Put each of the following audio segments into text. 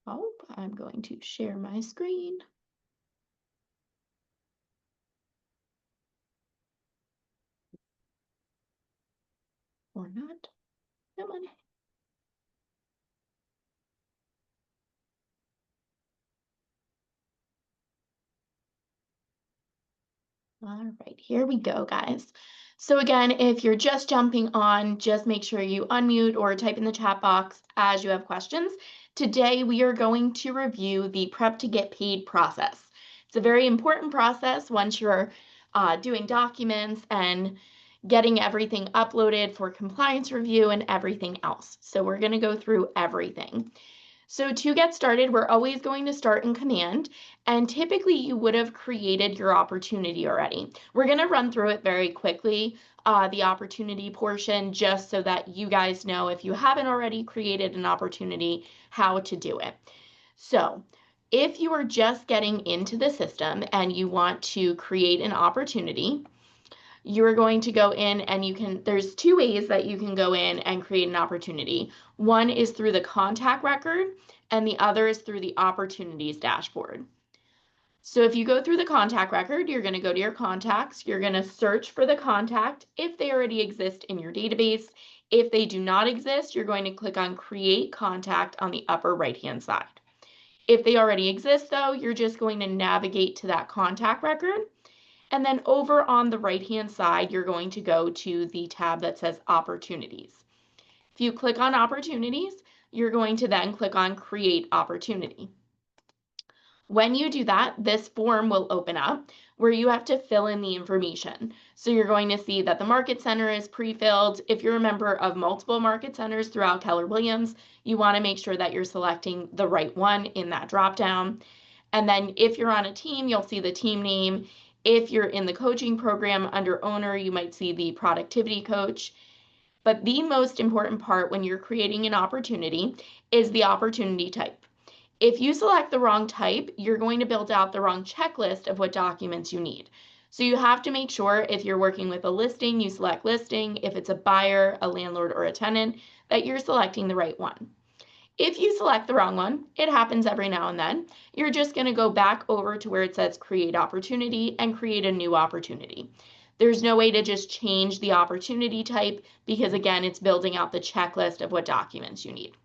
Oh, I'm going to share my screen. Or not. Come on. All right, here we go, guys. So again, if you're just jumping on, just make sure you unmute or type in the chat box as you have questions. Today, we are going to review the prep to get paid process. It's a very important process once you're doing documents and getting everything uploaded for compliance review and everything else. So we're going to go through everything. So to get started, we're always going to start in command, and typically you would have created your opportunity already. We're going to run through it very quickly, the opportunity portion, just so that you guys know if you haven't already created an opportunity, how to do it. So if you are just getting into the system and you want to create an opportunity, you're going to go in and there's two ways that you can go in and create an opportunity. One is through the contact record, and the other is through the opportunities dashboard. So if you go through the contact record, you're going to go to your contacts. You're going to search for the contact if they already exist in your database. If they do not exist, you're going to click on Create Contact on the upper right-hand side. If they already exist, though, you're just going to navigate to that contact record. And then over on the right-hand side, you're going to go to the tab that says Opportunities. If you click on Opportunities, you're going to then click on Create Opportunity. When you do that, this form will open up where you have to fill in the information. So you're going to see that the market center is pre-filled. If you're a member of multiple market centers throughout Keller Williams, you want to make sure that you're selecting the right one in that dropdown. And then if you're on a team, you'll see the team name. If you're in the coaching program under owner, you might see the productivity coach. But the most important part when you're creating an opportunity is the opportunity type. If you select the wrong type, you're going to build out the wrong checklist of what documents you need. So you have to make sure if you're working with a listing, you select listing. If it's a buyer, a landlord, or a tenant, that you're selecting the right one. If you select the wrong one, it happens every now and then, you're just going to go back over to where it says create opportunity and create a new opportunity. There's no way to just change the opportunity type because again, it's building out the checklist of what documents you need.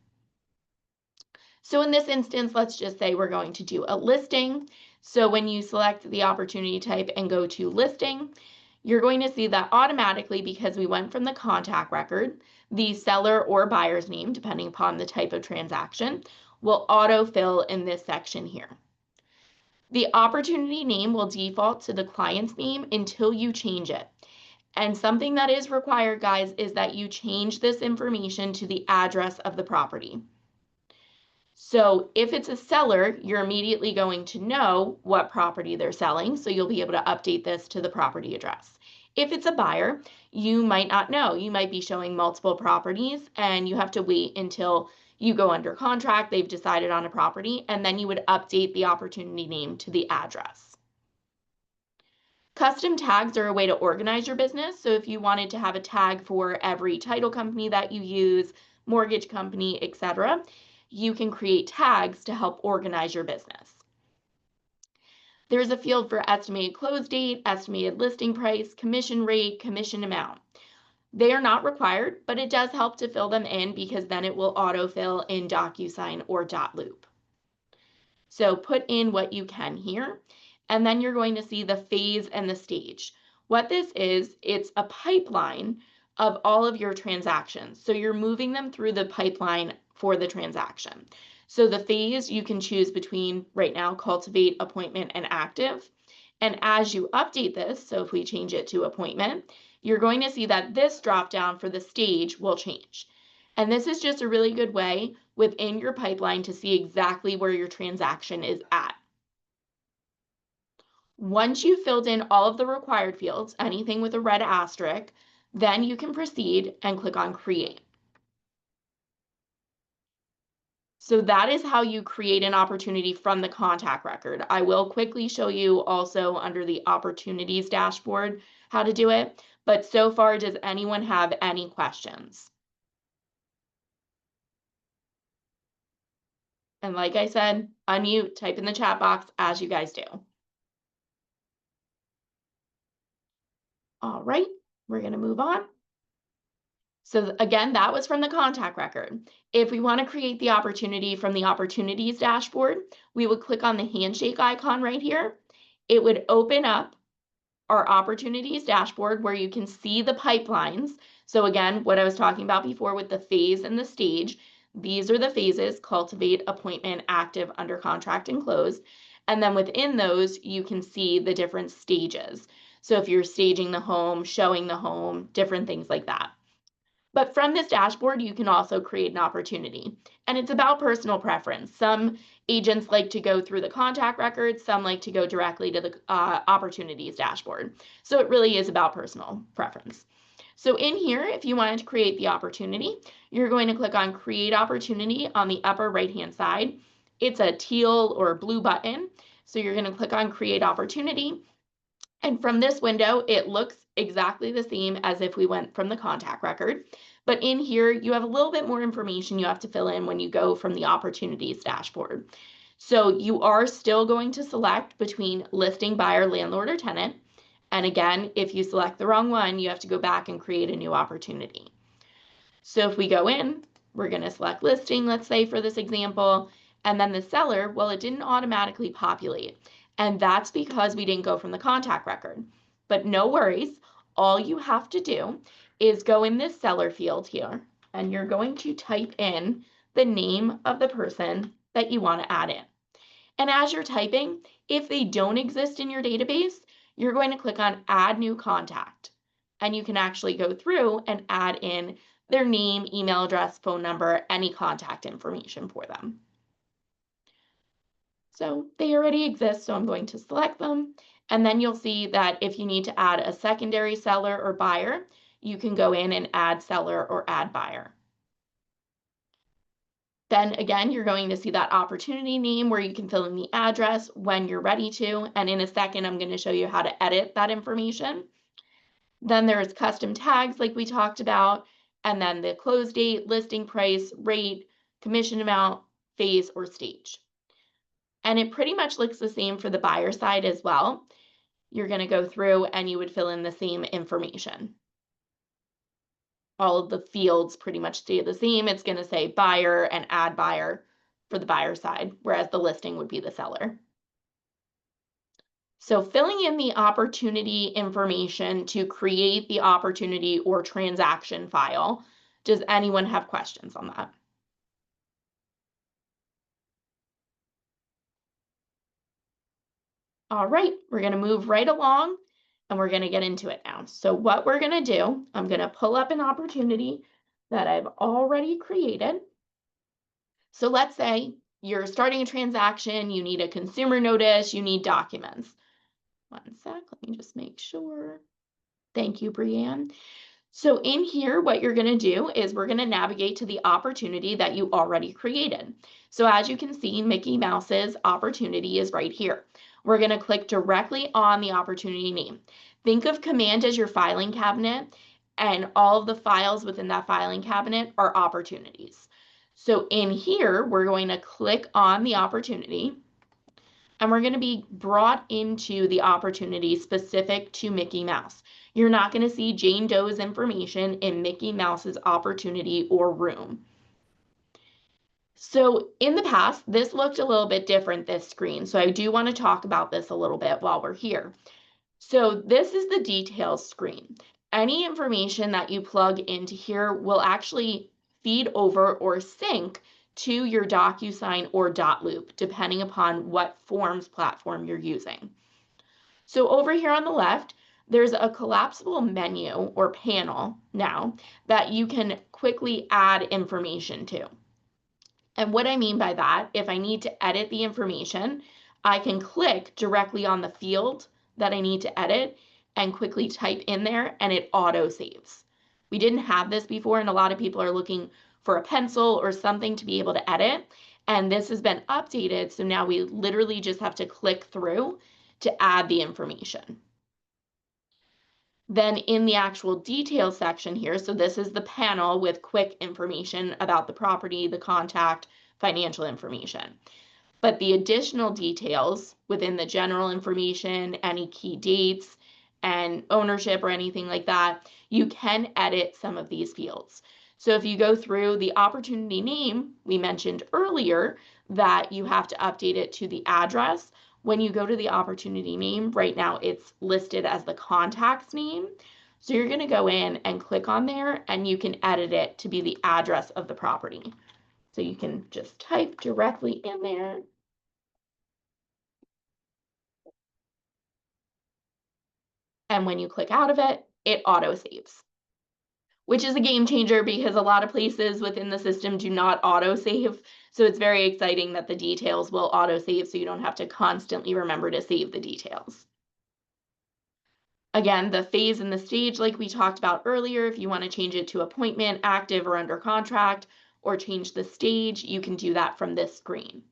So in this instance, let's just say we're going to do a listing. So when you select the opportunity type and go to listing, you're going to see that automatically, because we went from the contact record, the seller or buyer's name, depending upon the type of transaction, will autofill in this section here. The opportunity name will default to the client's name until you change it. And something that is required, guys, is that you change this information to the address of the property. So if it's a seller, you're immediately going to know what property they're selling, so you'll be able to update this to the property address. If it's a buyer, you might not know. You might be showing multiple properties and you have to wait until you go under contract, they've decided on a property, and then you would update the opportunity name to the address. Custom tags are a way to organize your business. So if you wanted to have a tag for every title company that you use, mortgage company, etc., you can create tags to help organize your business. There's a field for estimated close date, estimated listing price, commission rate, commission amount. They are not required, but it does help to fill them in because then it will autofill in DocuSign or Dotloop. So put in what you can here, and then you're going to see the phase and the stage. What this is, it's a pipeline of all of your transactions. So you're moving them through the pipeline for the transaction. So the phase you can choose between right now, cultivate, appointment, and active. And as you update this, so if we change it to appointment, you're going to see that this drop down for the stage will change. And this is just a really good way within your pipeline to see exactly where your transaction is at. Once you've filled in all of the required fields, anything with a red asterisk, then you can proceed and click on Create. So that is how you create an opportunity from the contact record. I will quickly show you also under the Opportunities dashboard how to do it, but so far, does anyone have any questions? And like I said, unmute, type in the chat box as you guys do. All right, we're going to move on. So again, that was from the contact record. If we want to create the opportunity from the opportunities dashboard, we would click on the handshake icon right here. It would open up our opportunities dashboard where you can see the pipelines. So again, what I was talking about before with the phase and the stage, these are the phases: cultivate, appointment, active, under contract, and closed. And then within those, you can see the different stages. So if you're staging the home, showing the home, different things like that. But from this dashboard, you can also create an opportunity. And it's about personal preference. Some agents like to go through the contact records, some like to go directly to the opportunities dashboard. So it really is about personal preference. So in here, if you wanted to create the opportunity, you're going to click on Create Opportunity on the upper right-hand side. It's a teal or blue button. So you're going to click on Create Opportunity. And from this window, it looks exactly the same as if we went from the contact record. But in here, you have a little bit more information you have to fill in when you go from the opportunities dashboard. So you are still going to select between listing, buyer, landlord, or tenant. And again, if you select the wrong one, you have to go back and create a new opportunity. So if we go in, we're going to select listing, let's say for this example, and then the seller, well, it didn't automatically populate. And that's because we didn't go from the contact record. But no worries, all you have to do is go in this seller field here, and you're going to type in the name of the person that you want to add in. And as you're typing, if they don't exist in your database, you're going to click on Add New Contact. And you can actually go through and add in their name, email address, phone number, any contact information for them. So they already exist, so I'm going to select them. And then you'll see that if you need to add a secondary seller or buyer, you can go in and add seller or add buyer. Then again, you're going to see that opportunity name where you can fill in the address when you're ready to. And in a second, I'm going to show you how to edit that information. Then there's custom tags like we talked about, and then the close date, listing price, rate, commission amount, phase, or stage. And it pretty much looks the same for the buyer side as well. You're going to go through and you would fill in the same information. All of the fields pretty much stay the same. It's going to say buyer and add buyer for the buyer side, whereas the listing would be the seller. So filling in the opportunity information to create the opportunity or transaction file. Does anyone have questions on that? All right, we're going to move right along and we're going to get into it now. So what we're going to do, I'm going to pull up an opportunity that I've already created. So let's say you're starting a transaction, you need a consumer notice, you need documents. One sec, let me just make sure. Thank you, Brianne. So in here, what you're going to do is we're going to navigate to the opportunity that you already created. So as you can see, Mickey Mouse's opportunity is right here. We're going to click directly on the opportunity name. Think of Command as your filing cabinet, and all of the files within that filing cabinet are opportunities. So in here, we're going to click on the opportunity, and we're going to be brought into the opportunity specific to Mickey Mouse. You're not going to see Jane Doe's information in Mickey Mouse's opportunity or room. So in the past, this looked a little bit different, this screen. So I do want to talk about this a little bit while we're here. So this is the details screen. Any information that you plug into here will actually feed over or sync to your DocuSign or Dotloop, depending upon what forms platform you're using. So over here on the left, there's a collapsible menu or panel now that you can quickly add information to. And what I mean by that, if I need to edit the information, I can click directly on the field that I need to edit and quickly type in there and it auto saves. We didn't have this before, and a lot of people are looking for a pencil or something to be able to edit. And this has been updated, so now we literally just have to click through to add the information. Then in the actual details section here, so this is the panel with quick information about the property, the contact, financial information. But the additional details within the general information, any key dates and ownership or anything like that, you can edit some of these fields. So if you go through the opportunity name, we mentioned earlier that you have to update it to the address. When you go to the opportunity name, right now it's listed as the contact's name. So you're going to go in and click on there and you can edit it to be the address of the property. So you can just type directly in there. And when you click out of it, it auto saves, which is a game changer because a lot of places within the system do not auto save. So it's very exciting that the details will auto save so you don't have to constantly remember to save the details. Again, the phase and the stage, like we talked about earlier, if you want to change it to appointment, active, or under contract, or change the stage, you can do that from this screen.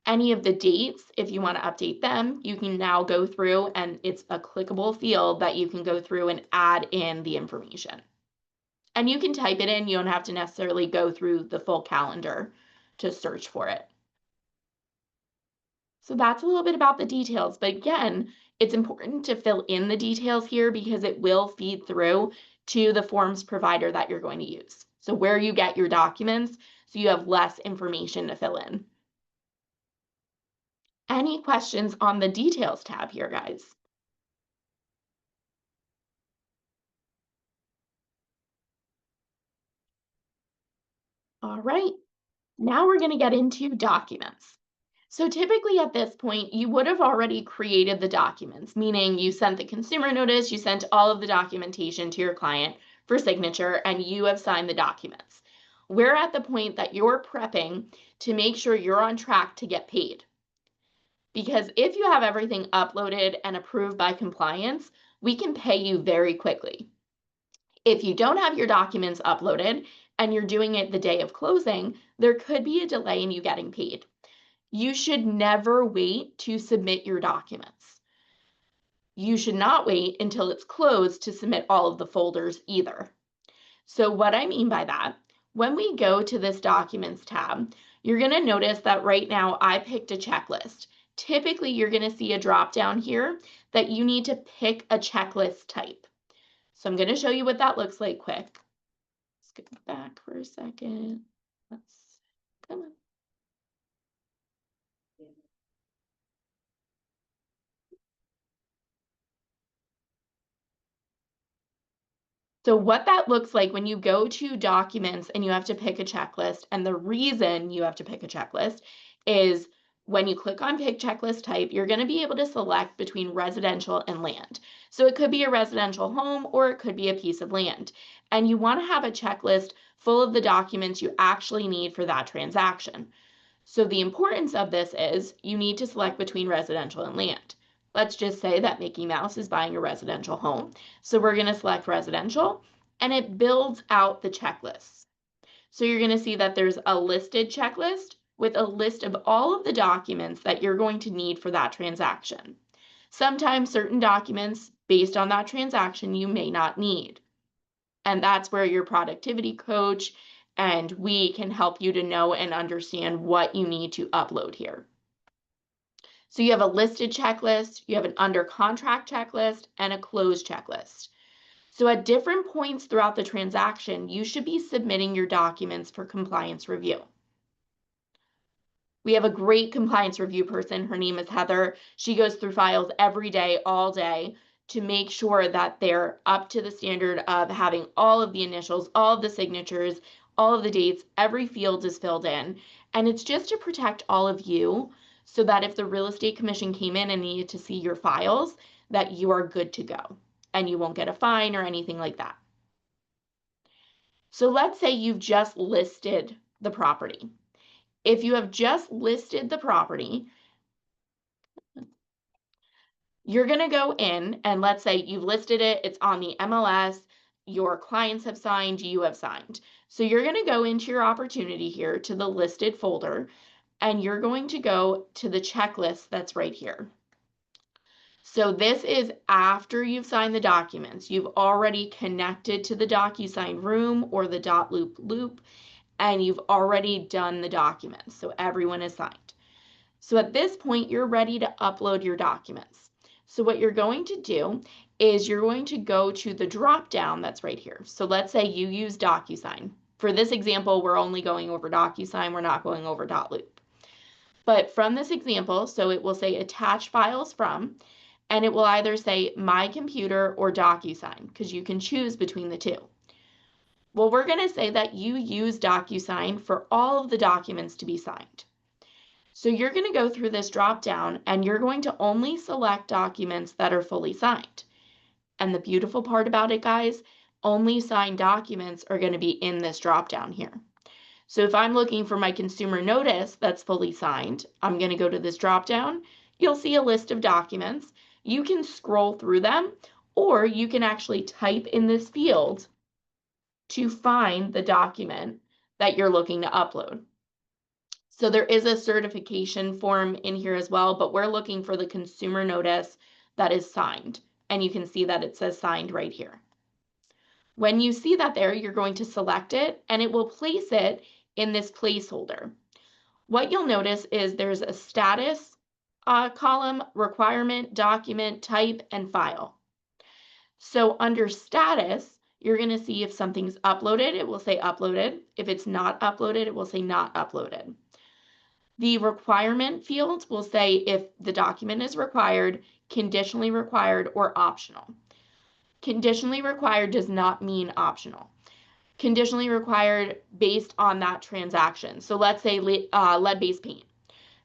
Any of the dates, if you want to update them, you can now go through and it's a clickable field that you can go through and add in the information. And you can type it in, you don't have to necessarily go through the full calendar to search for it. So that's a little bit about the details, but again, it's important to fill in the details here because it will feed through to the forms provider that you're going to use. So where you get your documents, so you have less information to fill in. Any questions on the details tab here, guys? All right, now we're going to get into documents. So typically at this point, you would have already created the documents, meaning you sent the consumer notice, you sent all of the documentation to your client for signature, and you have signed the documents. We're at the point that you're prepping to make sure you're on track to get paid. Because if you have everything uploaded and approved by compliance, we can pay you very quickly. If you don't have your documents uploaded and you're doing it the day of closing, there could be a delay in you getting paid. You should never wait to submit your documents. You should not wait until it's closed to submit all of the folders either. So what I mean by that, when we go to this Documents tab, you're going to notice that right now I picked a checklist. Typically, you're going to see a drop down here that you need to pick a checklist type. So I'm going to show you what that looks like quick. Let's go back for a second. Come on. So what that looks like when you go to documents and you have to pick a checklist, and the reason you have to pick a checklist is when you click on pick checklist type, you're going to be able to select between residential and land. So it could be a residential home or it could be a piece of land. And you want to have a checklist full of the documents you actually need for that transaction. So the importance of this is you need to select between residential and land. Let's just say that Mickey Mouse is buying a residential home. So we're going to select residential and it builds out the checklists. So you're going to see that there's a listed checklist with a list of all of the documents that you're going to need for that transaction. Sometimes certain documents based on that transaction you may not need. And that's where your productivity coach and we can help you to know and understand what you need to upload here. So you have a listed checklist, you have an under contract checklist, and a closed checklist. So at different points throughout the transaction, you should be submitting your documents for compliance review. We have a great compliance review person. Her name is Heather. She goes through files every day, all day, to make sure that they're up to the standard of having all of the initials, all of the signatures, all of the dates, every field is filled in. And it's just to protect all of you so that if the real estate commission came in and needed to see your files, that you are good to go and you won't get a fine or anything like that. So let's say you've just listed the property. If you have just listed the property, you're going to go in and let's say you've listed it, it's on the MLS, your clients have signed, you have signed. So you're going to go into your opportunity here to the listed folder and you're going to go to the checklist that's right here. So this is after you've signed the documents. You've already connected to the DocuSign room or the .loop loop, and you've already done the documents, so everyone is signed. So at this point, you're ready to upload your documents. So what you're going to do is you're going to go to the drop down that's right here. So let's say you use DocuSign. For this example, we're only going over DocuSign, we're not going over .loop. But from this example, so it will say attach files from, and it will either say my computer or DocuSign, because you can choose between the two. Well, we're going to say that you use DocuSign for all of the documents to be signed. So you're going to go through this drop down and you're going to only select documents that are fully signed. And the beautiful part about it, guys, only signed documents are going to be in this drop down here. So if I'm looking for my consumer notice that's fully signed, I'm going to go to this drop down. You'll see a list of documents. You can scroll through them, or you can actually type in this field to find the document that you're looking to upload. So there is a certification form in here as well, but we're looking for the consumer notice that is signed. And you can see that it says signed right here. When you see that there, you're going to select it and it will place it in this placeholder. What you'll notice is there's a status column, requirement, document, type, and file. So under status, you're going to see if something's uploaded, it will say uploaded. If it's not uploaded, it will say not uploaded. The requirement field will say if the document is required, conditionally required, or optional. Conditionally required does not mean optional. Conditionally required based on that transaction. So let's say lead-based paint.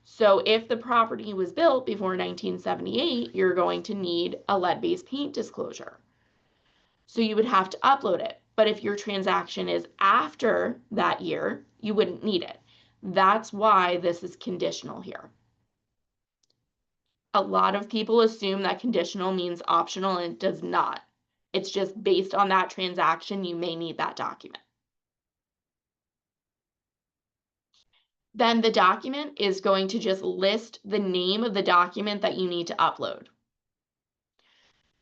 So if the property was built before 1978, you're going to need a lead-based paint disclosure. So you would have to upload it. But if your transaction is after that year, you wouldn't need it. That's why this is conditional here. A lot of people assume that conditional means optional, and it does not. It's just based on that transaction, you may need that document. Then the document is going to just list the name of the document that you need to upload.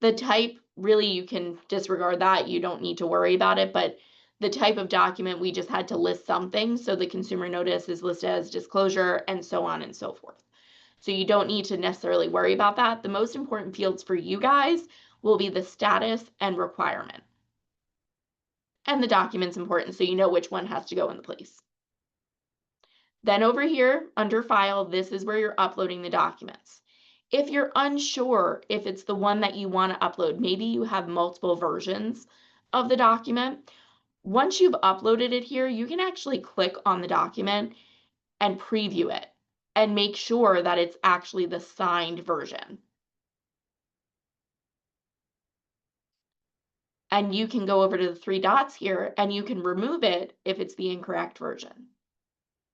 The type, really, you can disregard that. You don't need to worry about it, but the type of document, we just had to list something. So the consumer notice is listed as disclosure and so on and so forth. So you don't need to necessarily worry about that. The most important fields for you guys will be the status and requirement. And the document's important, so you know which one has to go in the place. Then over here, under File, this is where you're uploading the documents. If you're unsure if it's the one that you want to upload, maybe you have multiple versions of the document. Once you've uploaded it here, you can actually click on the document and preview it and make sure that it's actually the signed version. And you can go over to the three dots here and you can remove it if it's the incorrect version.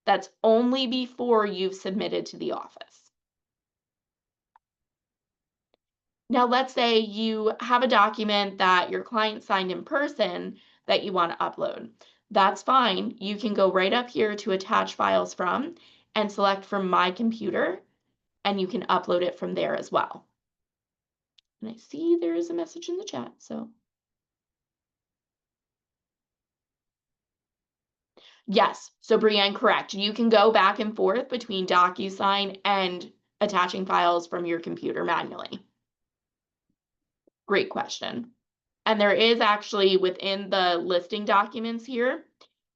That's only before you've submitted to the office. Now, let's say you have a document that your client signed in person that you want to upload. That's fine. You can go right up here to attach files from and select from my computer, and you can upload it from there as well. And I see there is a message in the chat, so. Yes, so Brienne, correct. You can go back and forth between DocuSign and attaching files from your computer manually. Great question. And there is actually within the listing documents here,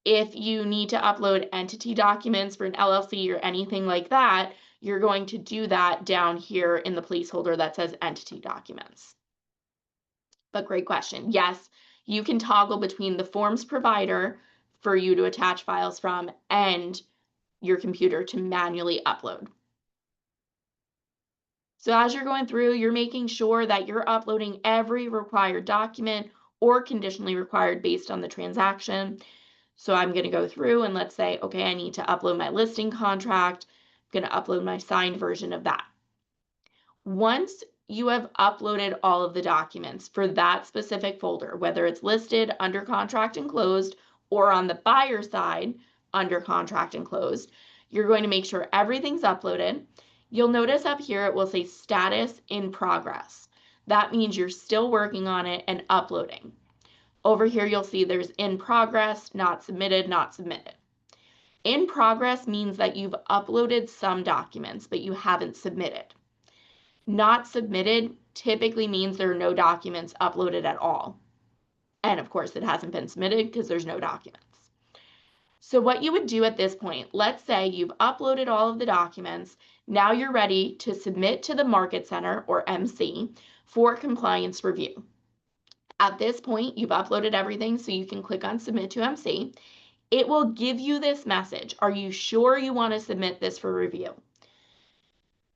if you need to upload entity documents for an LLC or anything like that, you're going to do that down here in the placeholder that says entity documents. But great question. Yes, you can toggle between the forms provider for you to attach files from and your computer to manually upload. So as you're going through, you're making sure that you're uploading every required document or conditionally required based on the transaction. So I'm going to go through and let's say, okay, I need to upload my listing contract. I'm going to upload my signed version of that. Once you have uploaded all of the documents for that specific folder, whether it's listed under contract and closed or on the buyer side under contract and closed, you're going to make sure everything's uploaded. You'll notice up here it will say status in progress. That means you're still working on it and uploading. Over here you'll see there's in progress, not submitted, not submitted. In progress means that you've uploaded some documents, but you haven't submitted. Not submitted typically means there are no documents uploaded at all. And of course, it hasn't been submitted because there's no documents. So what you would do at this point, let's say you've uploaded all of the documents. Now you're ready to submit to the Market Center, or MC, for compliance review. At this point, you've uploaded everything, so you can click on Submit to MC. It will give you this message. Are you sure you want to submit this for review?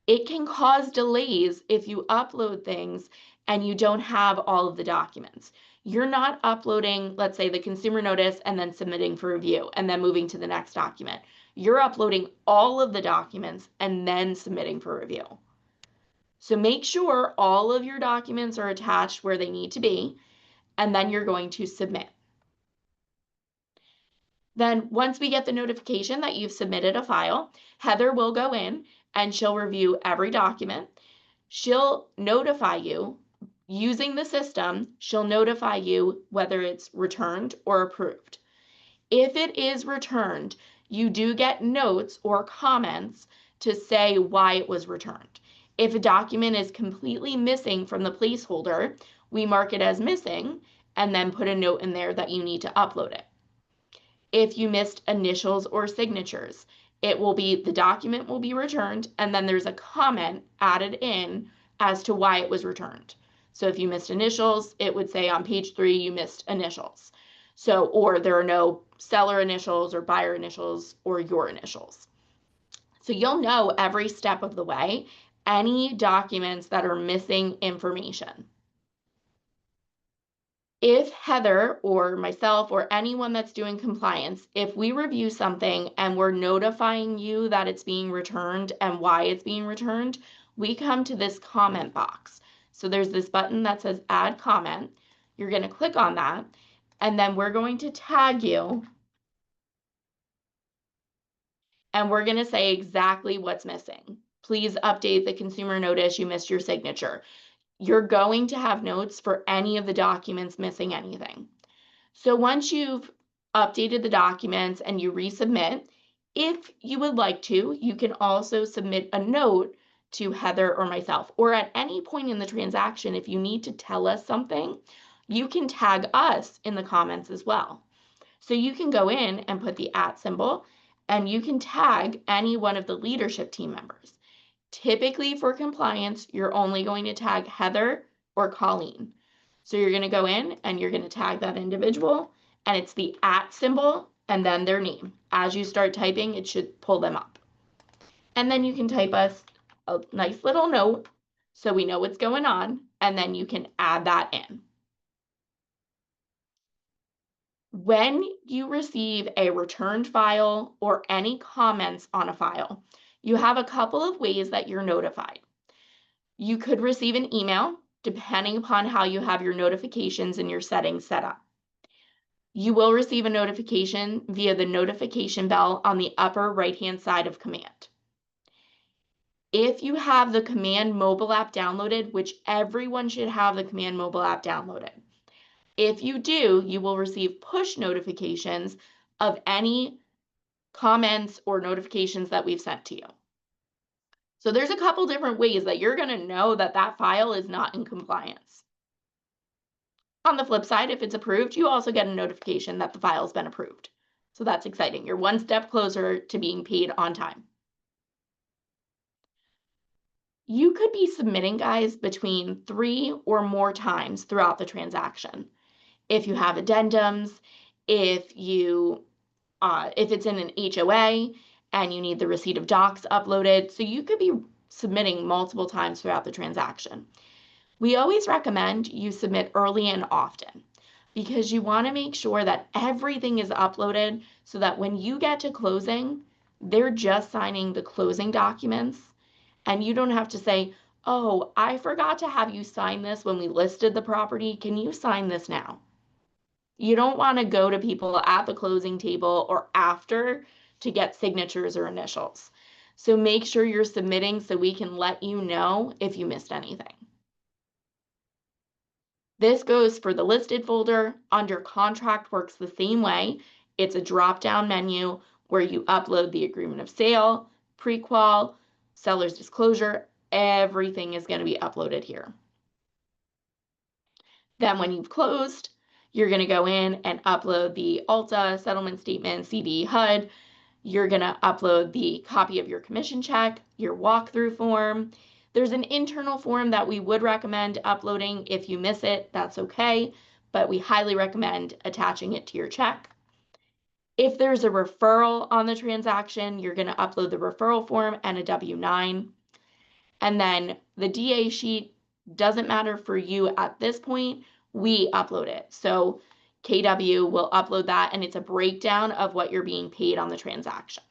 It can cause delays if you upload things and you don't have all of the documents. You're not uploading, let's say, the consumer notice and then submitting for review and then moving to the next document. You're uploading all of the documents and then submitting for review. So make sure all of your documents are attached where they need to be, and then you're going to submit. Then once we get the notification that you've submitted a file, Heather will go in and she'll review every document. She'll notify you using the system. She'll notify you whether it's returned or approved. If it is returned, you do get notes or comments to say why it was returned. If a document is completely missing from the placeholder, we mark it as missing and then put a note in there that you need to upload it. If you missed initials or signatures, the document will be returned, and then there's a comment added in as to why it was returned. So if you missed initials, it would say on page 3 you missed initials. So, or there are no seller initials or buyer initials or your initials. So you'll know every step of the way any documents that are missing information. If Heather or myself or anyone that's doing compliance, if we review something and we're notifying you that it's being returned and why it's being returned, we come to this comment box. So there's this button that says add comment. You're going to click on that, and then we're going to tag you, and we're going to say exactly what's missing. Please update the consumer notice, you missed your signature. You're going to have notes for any of the documents missing anything. So once you've updated the documents and you resubmit, if you would like to, you can also submit a note to Heather or myself, or at any point in the transaction, if you need to tell us something, you can tag us in the comments as well. So you can go in and put the @ symbol, and you can tag any one of the leadership team members. Typically for compliance, you're only going to tag Heather or Colleen. So you're going to go in and you're going to tag that individual, and it's the @ symbol and then their name. As you start typing, it should pull them up. And then you can type us a nice little note so we know what's going on, and then you can add that in. When you receive a returned file or any comments on a file, you have a couple of ways that you're notified. You could receive an email, depending upon how you have your notifications and your settings set up. You will receive a notification via the notification bell on the upper right-hand side of Command. If you have the Command mobile app downloaded, which everyone should have the Command mobile app downloaded, if you do, you will receive push notifications of any comments or notifications that we've sent to you. So there's a couple different ways that you're going to know that that file is not in compliance. On the flip side, if it's approved, you also get a notification that the file's been approved. So that's exciting. You're one step closer to being paid on time. You could be submitting, guys, between 3 or more times throughout the transaction. If you have addendums, if it's in an HOA and you need the receipt of docs uploaded, so you could be submitting multiple times throughout the transaction. We always recommend you submit early and often because you want to make sure that everything is uploaded so that when you get to closing, they're just signing the closing documents and you don't have to say, oh, I forgot to have you sign this when we listed the property. Can you sign this now? You don't want to go to people at the closing table or after to get signatures or initials. So make sure you're submitting so we can let you know if you missed anything. This goes for the listed folder. Under contract works the same way. It's a drop-down menu. where you upload the agreement of sale, pre-qual, seller's disclosure, everything is going to be uploaded here. Then when you've closed, you're going to go in and upload the ALTA, settlement statement, CD, HUD. You're going to upload the copy of your commission check, your walkthrough form. There's an internal form that we would recommend uploading. If you miss it, that's okay, but we highly recommend attaching it to your check. If there's a referral on the transaction, you're going to upload the referral form and a W-9. And then the DA sheet doesn't matter for you at this point. We upload it. So KW will upload that, and it's a breakdown of what you're being paid on the transaction.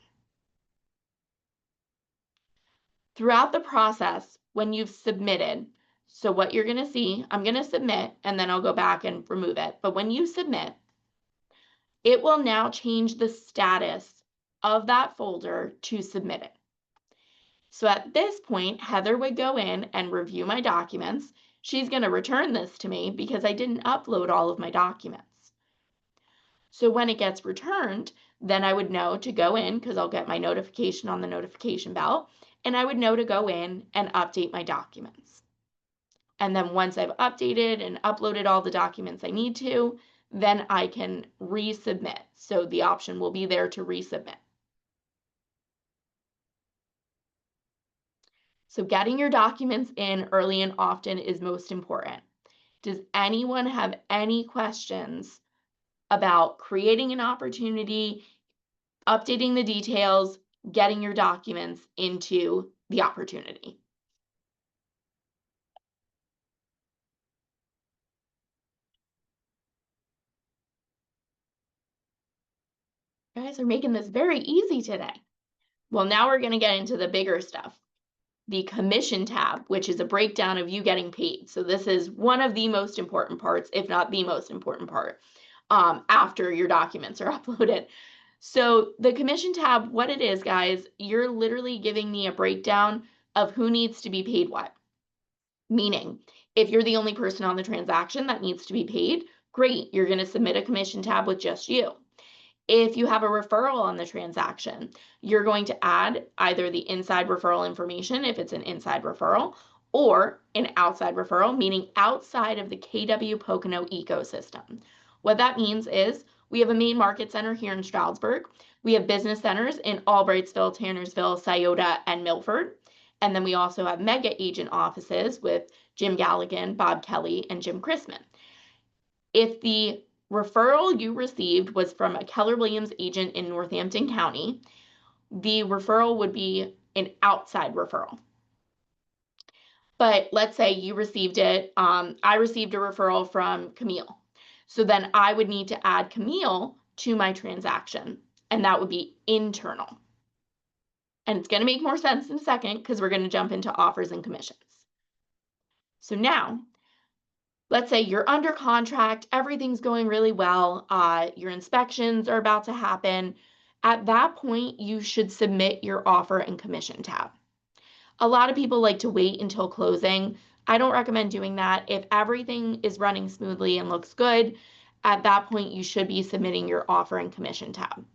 Throughout the process, when you've submitted, so what you're going to see, I'm going to submit, and then I'll go back and remove it. But when you submit, it will now change the status of that folder to submitted. So at this point, Heather would go in and review my documents. She's going to return this to me because I didn't upload all of my documents. So when it gets returned, then I would know to go in, because I'll get my notification on the notification bell, and I would know to go in and update my documents. And then once I've updated and uploaded all the documents I need to, then I can resubmit. So the option will be there to resubmit. So getting your documents in early and often is most important. Does anyone have any questions about creating an opportunity, updating the details, getting your documents into the opportunity? You guys are making this very easy today. Well, now we're going to get into the bigger stuff. The commission tab, which is a breakdown of you getting paid. So this is one of the most important parts, if not the most important part, after your documents are uploaded. So the commission tab, what it is, guys, you're literally giving me a breakdown of who needs to be paid what. Meaning, if you're the only person on the transaction that needs to be paid, great, you're going to submit a commission tab with just you. If you have a referral on the transaction, you're going to add either the inside referral information if it's an inside referral, or an outside referral, meaning outside of the KW Pocono ecosystem. What that means is we have a main market center here in Stroudsburg. We have business centers in Albrightsville, Tannersville, Scioto, and Milford. And then we also have mega agent offices with Jim Galligan, Bob Kelly, and Jim Chrisman. If the referral you received was from a Keller Williams agent in Northampton County, the referral would be an outside referral. But let's say you received it, I received a referral from Camille. So then I would need to add Camille to my transaction, and that would be internal. And it's going to make more sense in a second because we're going to jump into offers and commissions. So now, let's say you're under contract, everything's going really well, your inspections are about to happen. At that point, you should submit your offer and commission tab. A lot of people like to wait until closing. I don't recommend doing that. If everything is running smoothly and looks good, at that point, you should be submitting your offer and commission tab.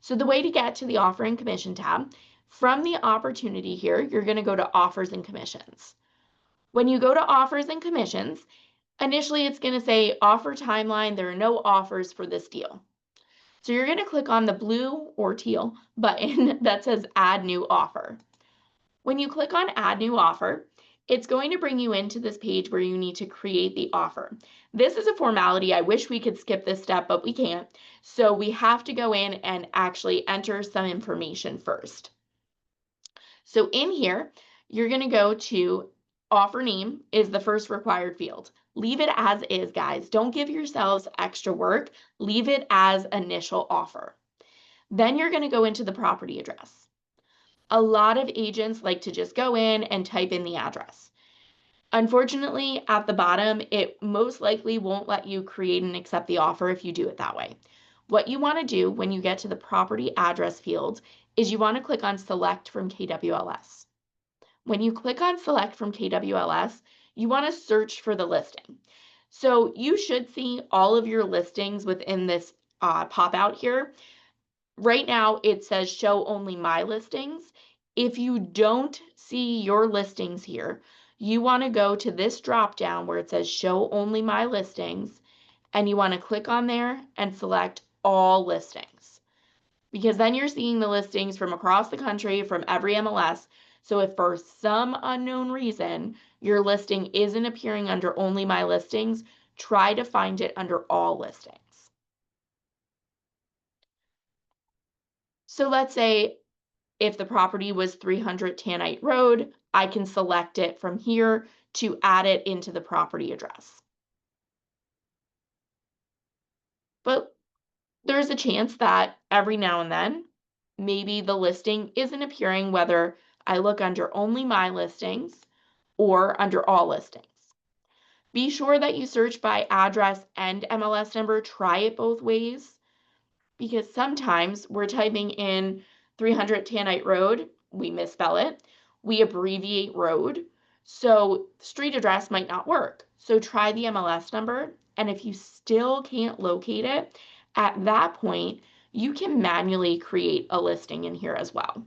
So the way to get to the offer and commission tab, from the opportunity here, you're going to go to offers and commissions. When you go to offers and commissions, initially, it's going to say offer timeline. There are no offers for this deal. So you're going to click on the blue or teal button that says add new offer. When you click on add new offer, it's going to bring you into this page where you need to create the offer. This is a formality. I wish we could skip this step, but we can't. So we have to go in and actually enter some information first. So in here, you're going to go to offer name is the first required field. Leave it as is, guys. Don't give yourselves extra work. Leave it as initial offer. Then you're going to go into the property address. A lot of agents like to just go in and type in the address. Unfortunately, at the bottom, it most likely won't let you create and accept the offer if you do it that way. What you want to do when you get to the property address field is you want to click on select from KWLS. When you click on select from KWLS, you want to search for the listing. So you should see all of your listings within this pop out here. Right now, it says show only my listings. If you don't see your listings here, you want to go to this drop down where it says show only my listings, and you want to click on there and select all listings, because then you're seeing the listings from across the country from every MLS. So if for some unknown reason your listing isn't appearing under only my listings, try to find it under all listings. So let's say if the property was 300 Tanite Road, I can select it from here to add it into the property address. But there's a chance that every now and then, maybe the listing isn't appearing whether I look under only my listings or under all listings. Be sure that you search by address and MLS number. Try it both ways, because sometimes we're typing in 300 Tanite Road, we misspell it, we abbreviate road, so street address might not work. So try the MLS number, and if you still can't locate it, at that point, you can manually create a listing in here as well.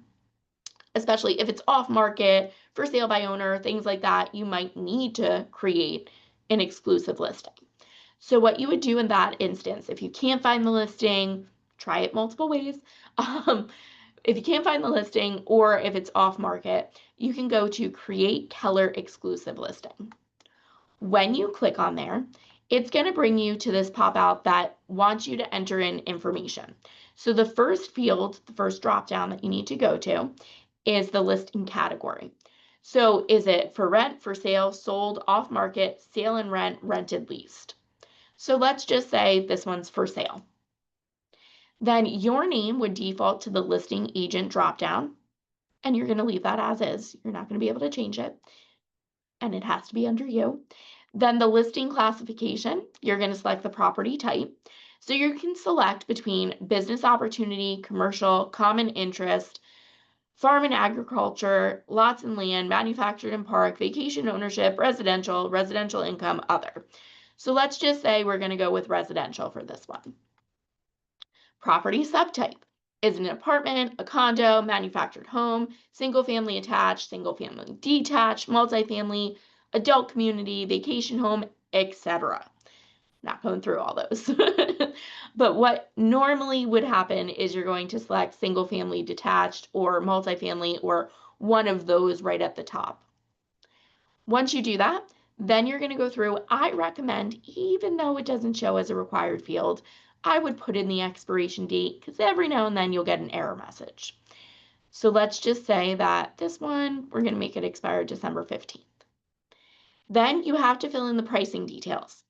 Especially if it's off market, for sale by owner, things like that, you might need to create an exclusive listing. So what you would do in that instance, if you can't find the listing, try it multiple ways. Um, if you can't find the listing or if it's off market, you can go to Create Keller Exclusive Listing. When you click on there, it's going to bring you to this pop out that wants you to enter in information. So the first field, the first drop down that you need to go to is the listing category. So is it for rent, for sale, sold, off market, sale and rent, rented, leased? So let's just say this one's for sale. Then your name would default to the listing agent dropdown, and you're going to leave that as is. You're not going to be able to change it, and it has to be under you. Then the listing classification, you're going to select the property type. So you can select between business opportunity, commercial, common interest, farm and agriculture, lots and land, manufactured and park, vacation ownership, residential, residential income, other. So let's just say we're going to go with residential for this one. Property subtype is an apartment, a condo, manufactured home, single family attached, single family detached, multifamily, adult community, vacation home, etc. Not going through all those. But what normally would happen is you're going to select single family detached or multifamily or one of those right at the top. Once you do that, then you're going to go through. I recommend, even though it doesn't show as a required field, I would put in the expiration date, because every now and then you'll get an error message. So let's just say that this one, we're going to make it expire December 15th. Then you have to fill in the pricing details.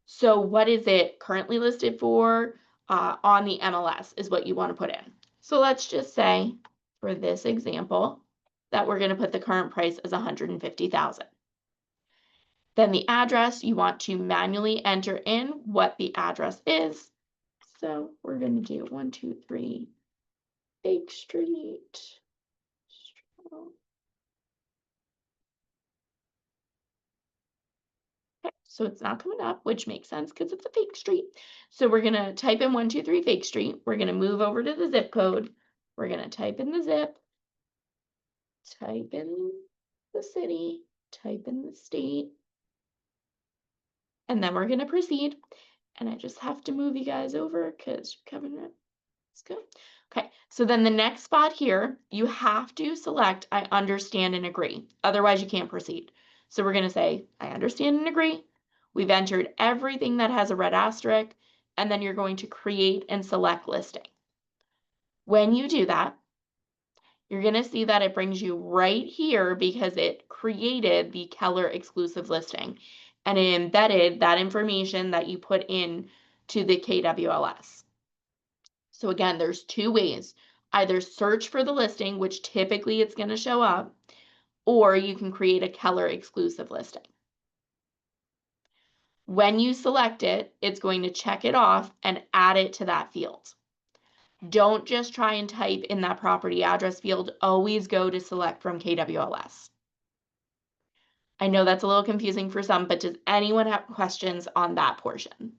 So what is it currently listed for on the MLS is what you want to put in. So let's just say for this example that we're going to put the current price as $150,000. Then the address, you want to manually enter in what the address is. So we're going to do 123 Fake Street. Okay, so it's not coming up, which makes sense because it's a fake street. So we're going to type in 123 Fake Street. We're going to move over to the zip code. We're going to type in the zip, type in the city, type in the state, and then we're going to proceed. And I just have to move you guys over because you're covering it. Let's go. Okay, so then the next spot here, you have to select I understand and agree. Otherwise, you can't proceed. So we're going to say I understand and agree. We've entered everything that has a red asterisk, and then you're going to create and select listing. When you do that, you're going to see that it brings you right here because it created the Keller exclusive listing and it embedded that information that you put in to the KWLS. So again, there's two ways. Either search for the listing, which typically it's going to show up, or you can create a Keller exclusive listing. When you select it, it's going to check it off and add it to that field. Don't just try and type in that property address field. Always go to select from KWLS. I know that's a little confusing for some, but does anyone have questions on that portion?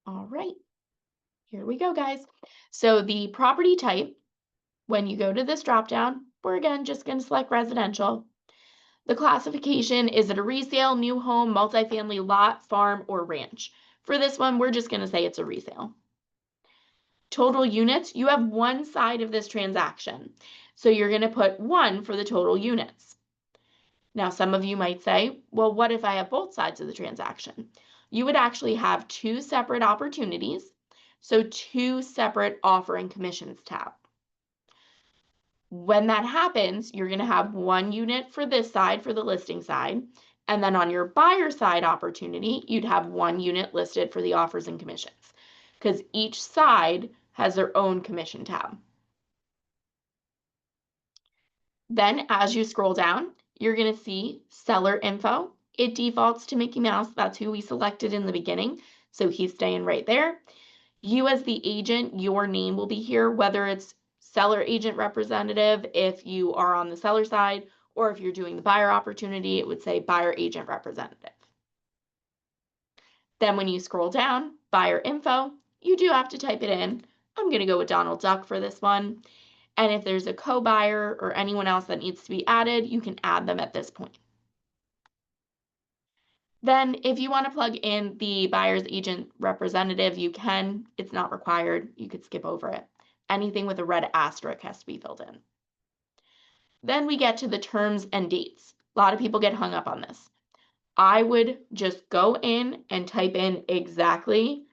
All right, here we go, guys. So the property type, when you go to this dropdown, we're again just going to select residential. The classification, is it a resale, new home, multifamily lot, farm, or ranch? For this one, we're just going to say it's a resale. Total units, you have one side of this transaction. So you're going to put 1 for the total units. Now, some of you might say, well, what if I have both sides of the transaction? You would actually have 2 separate opportunities, so 2 separate offer and commissions tab. When that happens, you're going to have 1 unit for this side, for the listing side, and then on your buyer side opportunity, you'd have 1 unit listed for the offers and commissions, because each side has their own commission tab. Then as you scroll down, you're going to see seller info. It defaults to Mickey Mouse. That's who we selected in the beginning, so he's staying right there. You as the agent, your name will be here, whether it's seller agent representative if you are on the seller side, or if you're doing the buyer opportunity, it would say buyer agent representative. Then when you scroll down, buyer info, you do have to type it in. I'm going to go with Donald Duck for this one. And if there's a co-buyer or anyone else that needs to be added, you can add them at this point. Then if you want to plug in the buyer's agent representative, you can. It's not required. You could skip over it. Anything with a red asterisk has to be filled in. Then we get to the terms and dates. A lot of people get hung up on this. I would just go in and type in exactly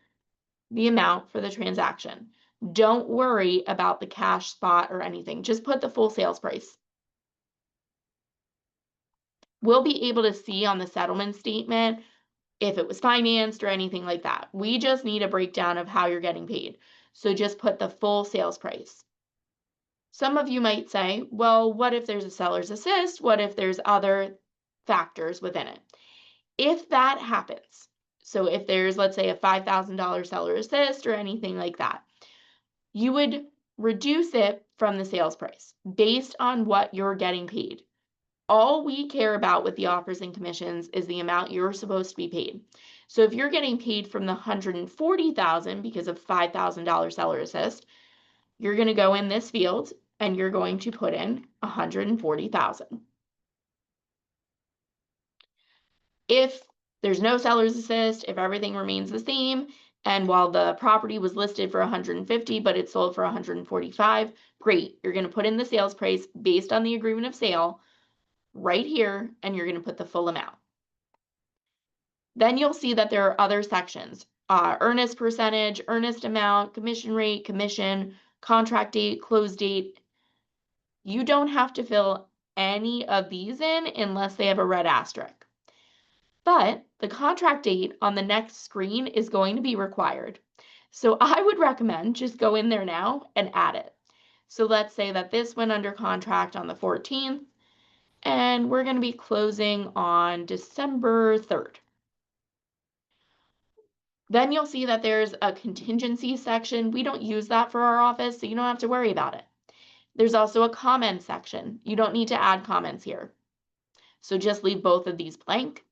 the amount for the transaction. Don't worry about the cash spot or anything. Just put the full sales price. We'll be able to see on the settlement statement if it was financed or anything like that. We just need a breakdown of how you're getting paid. So just put the full sales price. Some of you might say, well, what if there's a seller's assist? What if there's other factors within it? If that happens, so if there's, let's say, a $5,000 seller assist or anything like that, you would reduce it from the sales price based on what you're getting paid. All we care about with the offers and commissions is the amount you're supposed to be paid. So if you're getting paid from the $140,000 because of $5,000 seller assist, you're going to go in this field and you're going to put in $140,000. If there's no seller's assist, if everything remains the same, and while the property was listed for 150, but it sold for 145, great. You're going to put in the sales price based on the agreement of sale right here, and you're going to put the full amount. Then you'll see that there are other sections, earnest percentage, earnest amount, commission rate, commission, contract date, close date. You don't have to fill any of these in unless they have a red asterisk. But the contract date on the next screen is going to be required. So I would recommend just go in there now and add it. So let's say that this went under contract on the 14th, and we're going to be closing on December 3rd. Then you'll see that there's a contingency section. We don't use that for our office, so you don't have to worry about it. There's also a comment section. You don't need to add comments here. So just leave both of these blank.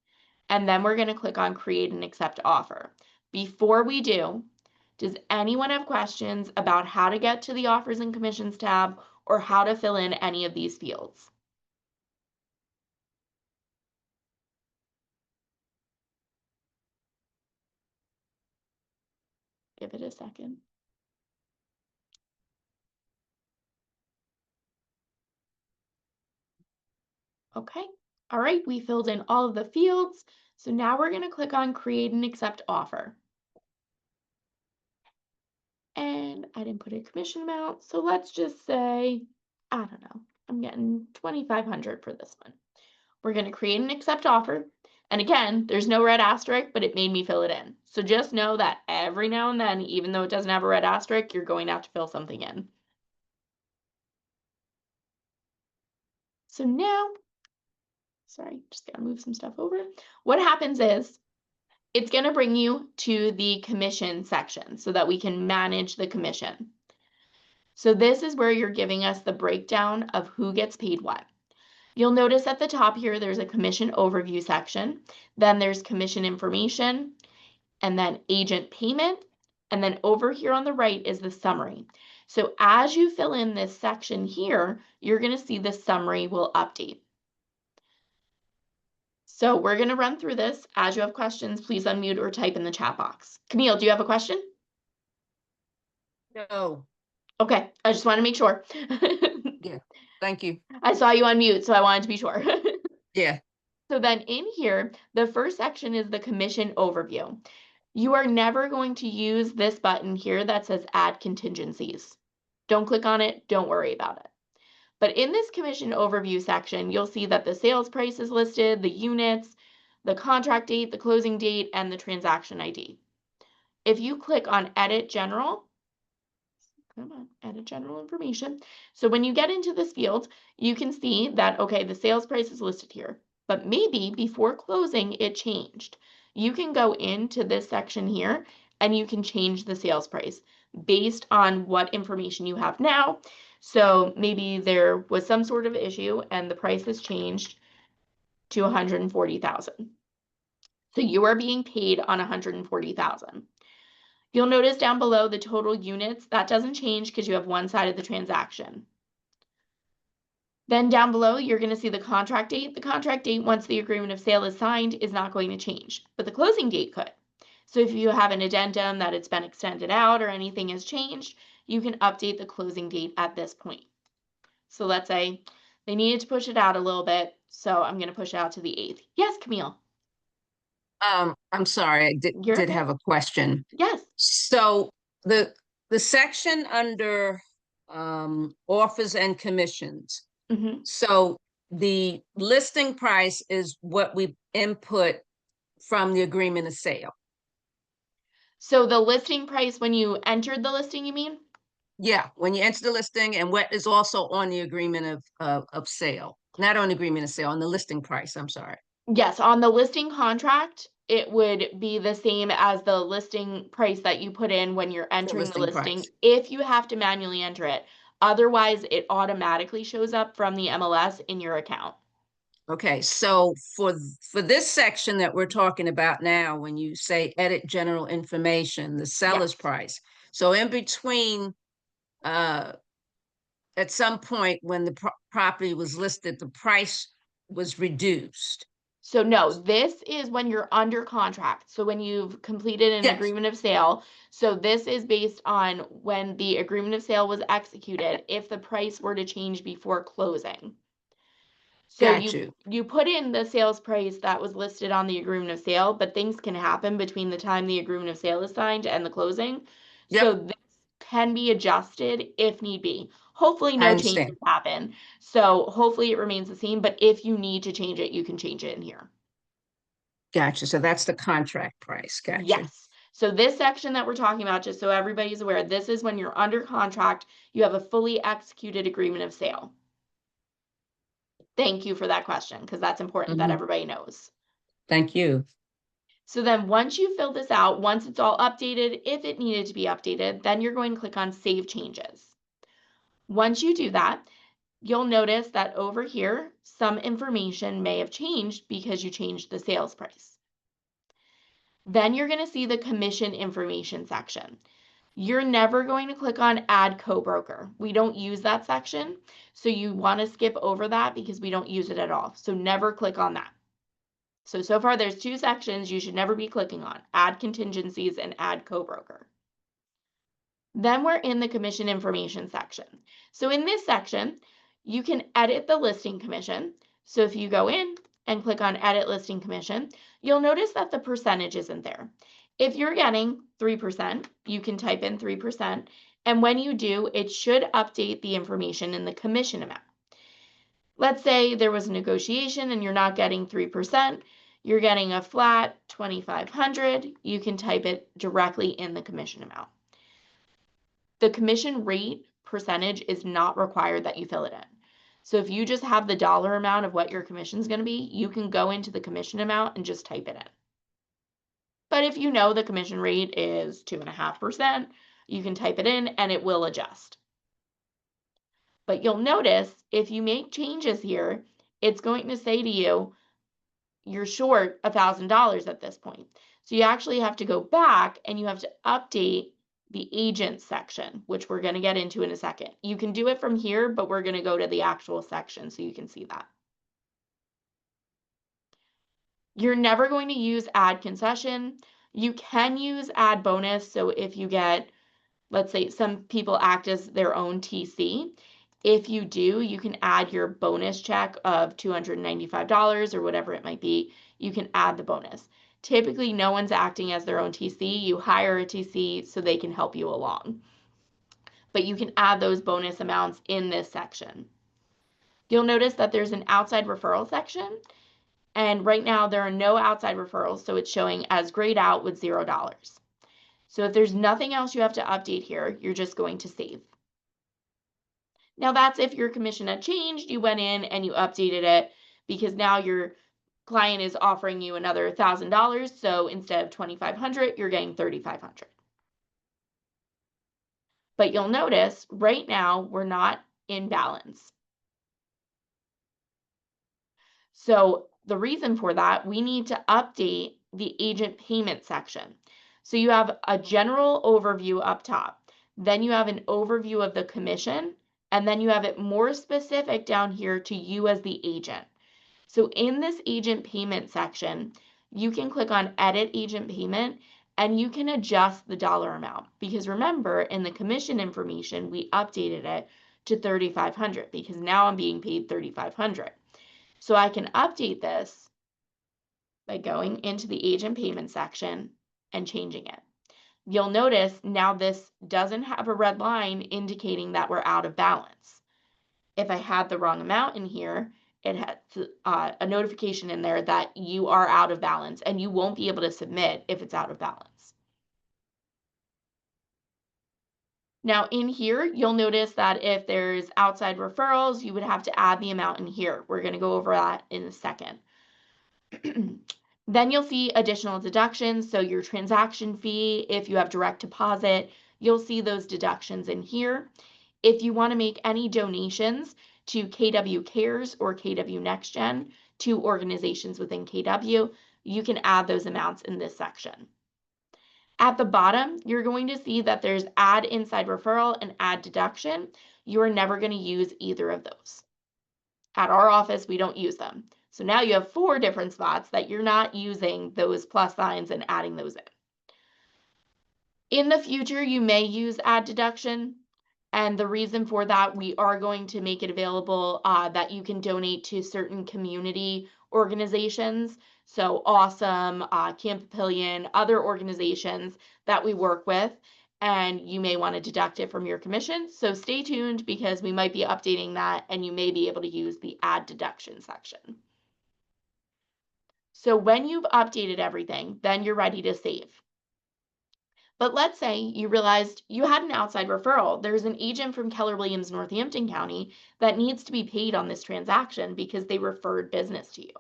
And then we're going to click on create and accept offer. Before we do, does anyone have questions about how to get to the offers and commissions tab or how to fill in any of these fields? Give it a second. Okay. All right, we filled in all of the fields. So now we're going to click on create and accept offer. And I didn't put a commission amount. So let's just say, I don't know, I'm getting $2,500 for this one. We're going to create and accept offer. And again, there's no red asterisk, but it made me fill it in. So just know that every now and then, even though it doesn't have a red asterisk, you're going to have to fill something in. So now, sorry, just gotta move some stuff over. What happens is it's going to bring you to the commission section so that we can manage the commission. So this is where you're giving us the breakdown of who gets paid what. You'll notice at the top here, there's a commission overview section. Then there's commission information, and then agent payment, And then over here on the right is the summary. So as you fill in this section here, you're going to see the summary will update. So we're going to run through this. As you have questions, please unmute or type in the chat box. Camille, do you have a question? No. Okay, I just want to make sure. Yeah, thank you. I saw you on mute, so I wanted to be sure. Yeah. So then in here, the first section is the commission overview. You are never going to use this button here that says add contingencies. Don't click on it, don't worry about it. But in this commission overview section, you'll see that the sales price is listed, the units, the contract date, the closing date, and the transaction ID. If you click on edit general, come on, edit general information. So when you get into this field, you can see that, okay, the sales price is listed here, but maybe before closing it changed. You can go into this section here and you can change the sales price based on what information you have now. So maybe there was some sort of issue and the price has changed to 140,000. So you are being paid on 140,000. You'll notice down below the total units, that doesn't change because you have one side of the transaction. Then down below, you're going to see the contract date. The contract date, once the agreement of sale is signed, is not going to change, but the closing date could. So if you have an addendum that it's been extended out or anything has changed, you can update the closing date at this point. So let's say they needed to push it out a little bit, so I'm going to push it out to the 8th. Yes, Camille. I'm sorry, I You're did okay. have a question. Yes. So the section under offers and commissions. Mm-hmm. So the listing price is what we input from the agreement of sale. So the listing price when you entered the listing, you mean? Yeah, when you enter the listing, and what is also on the agreement of sale, not on the agreement of sale, on the listing price. I'm sorry. Yes, on the listing contract, it would be the same as the listing price that you put in when you're The entering the listing listing, price. if you have to manually enter it. Otherwise, it automatically shows up from the MLS in your account. Okay, so for this section that we're talking about now, when you say edit general information, the seller's Yes. price. So in between, at some point when the property was listed, the price was reduced. So no, this is when you're under contract. So when you've completed an Yes, agreement of sale. So this is based on when the agreement of sale was executed, if the price were to change before closing. So got you you. you put in the sales price that was listed on the agreement of sale, but things can happen between the time the agreement of sale is signed and the closing. So Yep, this can be adjusted if need be. Hopefully I no changes understand. happen. So hopefully it remains the same, but if you need to change it, you can change it in here. Gotcha. So that's the contract price. Gotcha. Yes. So this section that we're talking about, just so everybody's aware, this is when you're under contract, you have a fully executed agreement of sale. Thank you for that question, because that's important that Mhm. everybody knows. Thank you. So then once you fill this out, once it's all updated, if it needed to be updated, then you're going to click on Save Changes. Once you do that, you'll notice that over here, some information may have changed because you changed the sales price. Then you're going to see the commission information section. You're never going to click on Add Co-Broker. We don't use that section, so you want to skip over that because we don't use it at all. So never click on that. So far there's two sections you should never be clicking on, Add Contingencies and Add Co-Broker. Then we're in the commission information section. So in this section, you can edit the listing commission. So if you go in and click on Edit Listing Commission, you'll notice that the percentage isn't there. If you're getting 3%, you can type in 3%, and when you do, it should update the information in the commission amount. Let's say there was a negotiation and you're not getting 3%, you're getting a flat 2,500, you can type it directly in the commission amount. The commission rate percentage is not required that you fill it in. So if you just have the dollar amount of what your commission is going to be, you can go into the commission amount and just type it in. But if you know the commission rate is 2.5%, you can type it in and it will adjust. But you'll notice if you make changes here, it's going to say to you, you're short $1,000 at this point. So you actually have to go back and you have to update the agent section, which we're going to get into in a second. You can do it from here, but we're going to go to the actual section so you can see that. You're never going to use add concession. You can use add bonus. So if you get, let's say some people act as their own TC. If you do, you can add your bonus check of $295 or whatever it might be. You can add the bonus. Typically, no one's acting as their own TC. You hire a TC so they can help you along. But you can add those bonus amounts in this section. You'll notice that there's an outside referral section. And right now there are no outside referrals, so it's showing as grayed out with $0. So if there's nothing else you have to update here, you're just going to save. Now that's if your commission had changed, you went in and you updated it because now your client is offering you another $1,000. So instead of $2,500, you're getting $3,500. But you'll notice right now we're not in balance. So the reason for that, we need to update the agent payment section. So you have a general overview up top. Then you have an overview of the commission, and then you have it more specific down here to you as the agent. So in this agent payment section, you can click on edit agent payment and you can adjust the dollar amount. Because remember, in the commission information, we updated it to $3,500 because now I'm being paid $3,500. So I can update this by going into the agent payment section and changing it. You'll notice now this doesn't have a red line indicating that we're out of balance. If I had the wrong amount in here, it has a notification in there that you are out of balance and you won't be able to submit if it's out of balance. Now in here, you'll notice that if there's outside referrals, you would have to add the amount in here. We're going to go over that in a second. Then you'll see additional deductions. So your transaction fee, if you have direct deposit, you'll see those deductions in here. If you want to make any donations to KW Cares or KW NextGen, two organizations within KW, you can add those amounts in this section. At the bottom, you're going to see that there's add inside referral and add deduction. You are never going to use either of those. At our office, we don't use them. So now you have 4 different spots that you're not using those plus signs and adding those in. In the future, you may use add deduction. And the reason for that, we are going to make it available that you can donate to certain community organizations. So Awesome, Camp Papillion, other organizations that we work with. And you may want to deduct it from your commission. So stay tuned because we might be updating that and you may be able to use the add deduction section. So when you've updated everything, then you're ready to save. But let's say you realized you had an outside referral. There's an agent from Keller Williams, Northampton County that needs to be paid on this transaction because they referred business to you.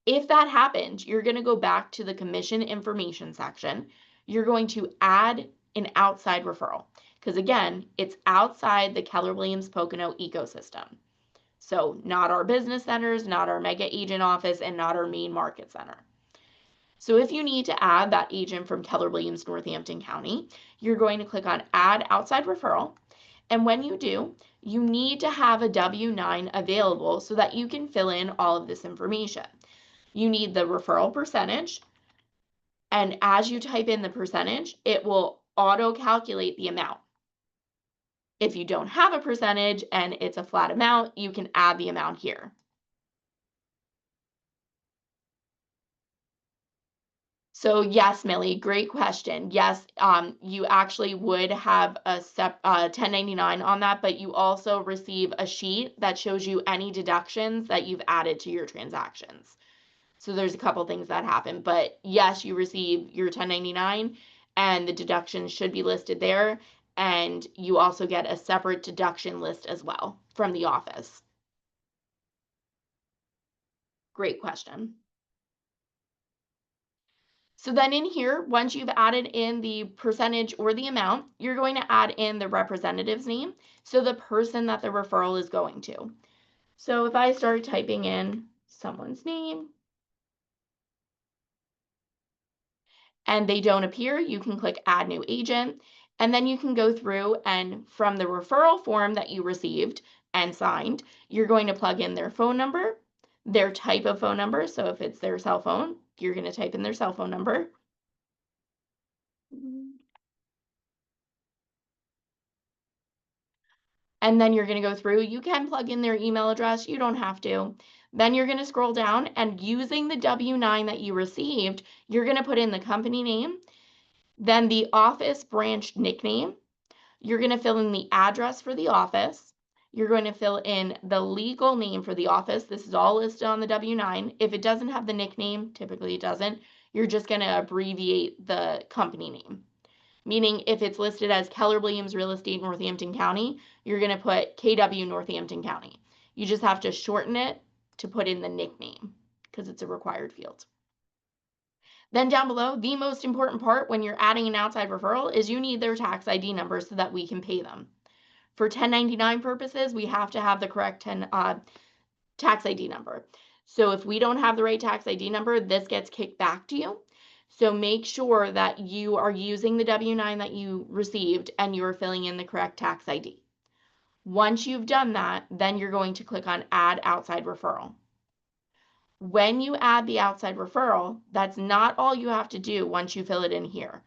If that happened, you're going to go back to the commission information section. You're going to add an outside referral because again, it's outside the Keller Williams Pocono ecosystem. So not our business centers, not our mega agent office, and not our main market center. So if you need to add that agent from Keller Williams, Northampton County, you're going to click on Add Outside Referral. And when you do, you need to have a W-9 available so that you can fill in all of this information. You need the referral percentage. And as you type in the percentage, it will auto-calculate the amount. If you don't have a percentage and it's a flat amount, you can add the amount here. So yes, Millie, great question. Yes, you actually would have a 1099 on that, but you also receive a sheet that shows you any deductions that you've added to your transactions. So there's a couple things that happen, but yes, you receive your 1099 and the deductions should be listed there. And you also get a separate deduction list as well from the office. Great question. So then in here, once you've added in the percentage or the amount, you're going to add in the representative's name. So the person that the referral is going to. So if I start typing in someone's name and they don't appear, you can click add new agent. And then you can go through and from the referral form that you received and signed, you're going to plug in their phone number, their type of phone number. So if it's their cell phone, you're going to type in their cell phone number. And then you're going to go through. You can plug in their email address. You don't have to. Then you're going to scroll down and using the W-9 that you received, you're going to put in the company name, then the office branch nickname. You're going to fill in the address for the office. You're going to fill in the legal name for the office. This is all listed on the W-9. If it doesn't have the nickname, typically it doesn't, you're just going to abbreviate the company name. Meaning if it's listed as Keller Williams Real Estate Northampton County, you're going to put KW Northampton County. You just have to shorten it to put in the nickname because it's a required field. Then down below, the most important part when you're adding an outside referral is you need their tax ID number so that we can pay them. For 1099 purposes, we have to have the correct tax ID number. So if we don't have the right tax ID number, this gets kicked back to you. So make sure that you are using the W-9 that you received and you're filling in the correct tax ID. Once you've done that, then you're going to click on Add Outside Referral. When you add the outside referral, that's not all you have to do once you fill it in here.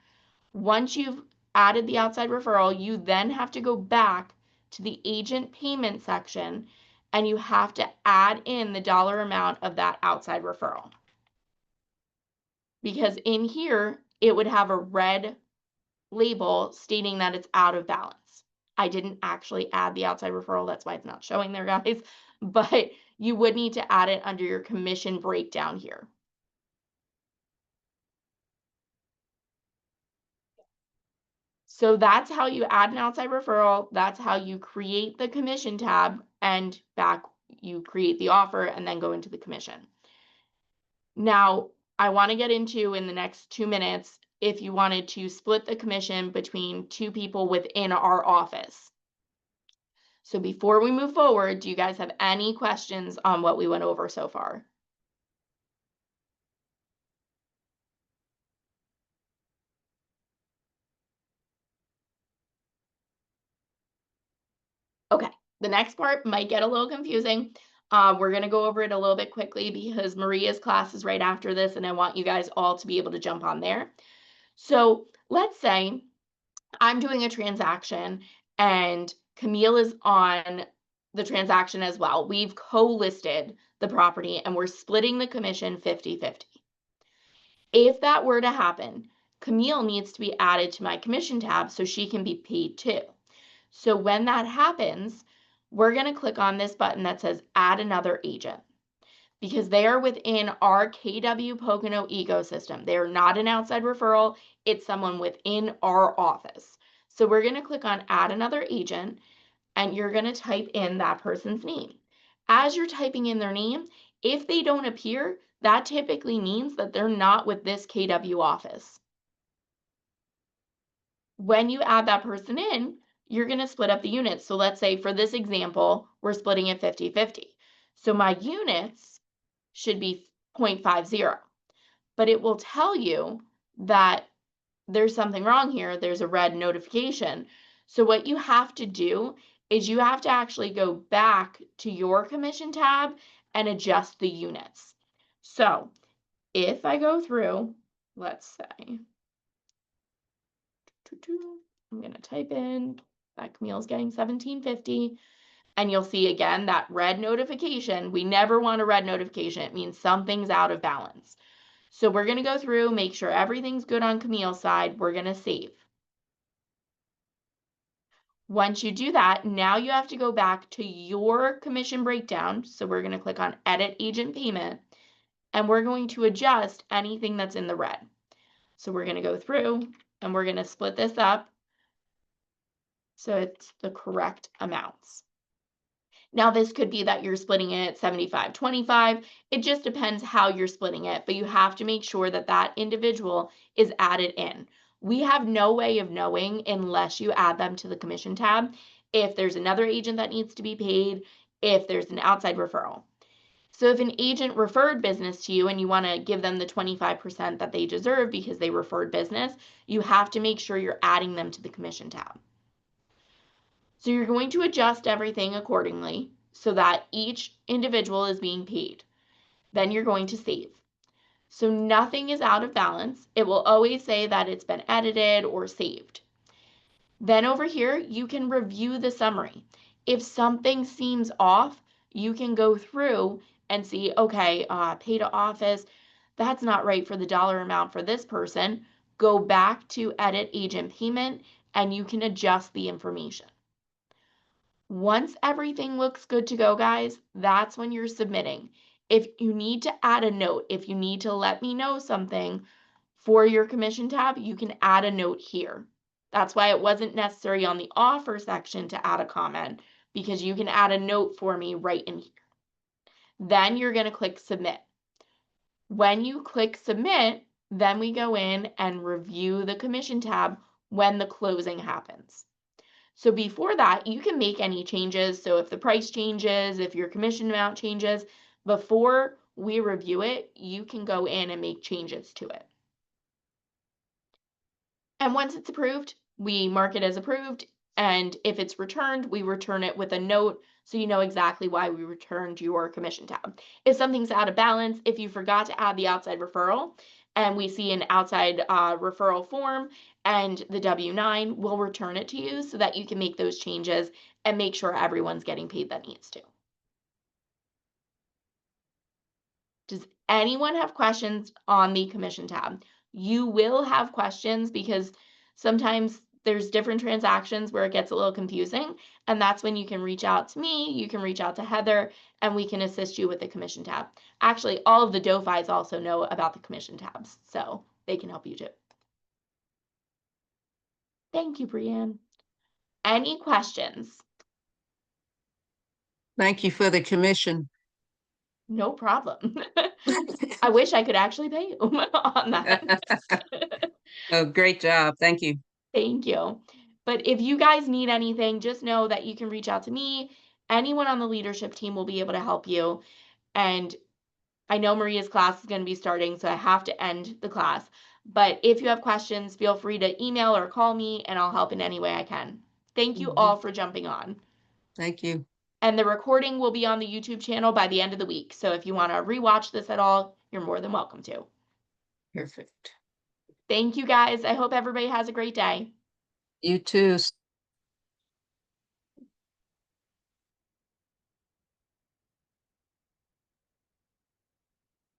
Once you've added the outside referral, you then have to go back to the agent payment section and you have to add in the dollar amount of that outside referral. Because in here, it would have a red label stating that it's out of balance. I didn't actually add the outside referral, that's why it's not showing there, guys, but you would need to add it under your commission breakdown here. So that's how you add an outside referral. That's how you create the commission tab and back you create the offer and then go into the commission. Now, I want to get into in the next 2 minutes if you wanted to split the commission between two people within our office. So before we move forward, do you guys have any questions on what we went over so far? Okay, the next part might get a little confusing. We're going to go over it a little bit quickly because Maria's class is right after this and I want you guys all to be able to jump on there. So let's say I'm doing a transaction and Camille is on the transaction as well. We've co-listed the property and we're splitting the commission 50-50. If that were to happen, Camille needs to be added to my commission tab so she can be paid too. So when that happens, we're going to click on this button that says add another agent because they are within our KW Pocono ecosystem. They are not an outside referral. It's someone within our office. So we're going to click on add another agent and you're going to type in that person's name. As you're typing in their name, if they don't appear, that typically means that they're not with this KW office. When you add that person in, you're going to split up the units. So let's say for this example, we're splitting it 50-50. So my units should be 0.50, but it will tell you that there's something wrong here. There's a red notification. So what you have to do is you have to actually go back to your commission tab and adjust the units. So if I go through, let's say, I'm going to type in that Camille's getting 1750 and you'll see again that red notification. We never want a red notification. It means something's out of balance. So we're going to go through, make sure everything's good on Camille's side. We're going to save. Once you do that, now you have to go back to your commission breakdown. So we're going to click on Edit Agent Payment, and we're going to adjust anything that's in the red. So we're going to go through, and we're going to split this up so it's the correct amounts. Now, this could be that you're splitting it 75-25. It just depends how you're splitting it, but you have to make sure that that individual is added in. We have no way of knowing unless you add them to the commission tab if there's another agent that needs to be paid, if there's an outside referral. So if an agent referred business to you and you want to give them the 25% that they deserve because they referred business, you have to make sure you're adding them to the commission tab. So you're going to adjust everything accordingly so that each individual is being paid. Then you're going to save. So nothing is out of balance. It will always say that it's been edited or saved. Then over here, you can review the summary. If something seems off, you can go through and see, okay, pay to office, that's not right for the dollar amount for this person. Go back to edit agent payment and you can adjust the information. Once everything looks good to go, guys, that's when you're submitting. If you need to add a note, if you need to let me know something for your commission tab, you can add a note here. That's why it wasn't necessary on the offer section to add a comment, because you can add a note for me right in here. Then you're going to click submit. When you click submit, then we go in and review the commission tab when the closing happens. So before that, you can make any changes. So if the price changes, if your commission amount changes, before we review it, you can go in and make changes to it. And once it's approved, we mark it as approved. And if it's returned, we return it with a note so you know exactly why we returned your commission tab. If something's out of balance, if you forgot to add the outside referral and we see an outside referral form and the W-9, we'll return it to you so that you can make those changes and make sure everyone's getting paid that needs to. Does anyone have questions on the commission tab? You will have questions because sometimes there's different transactions where it gets a little confusing, and that's when you can reach out to me, you can reach out to Heather, and we can assist you with the commission tab. Actually, all of the DoFis also know about the commission tabs, so they can help you too. Thank you, Brianne. Any questions? Thank you for the commission. No problem. I wish I could actually pay you on that. Oh, great job. Thank you. Thank you. But if you guys need anything, just know that you can reach out to me. Anyone on the leadership team will be able to help you. And I know Maria's class is going to be starting, so I have to end the class. But if you have questions, feel free to email or call me, and I'll help in any way I can. Thank you all for jumping on. Thank you. And the recording will be on the YouTube channel by the end of the week. So if you want to rewatch this at all, you're more than welcome to. Perfect. Thank you, guys. I hope everybody has a great day. You too.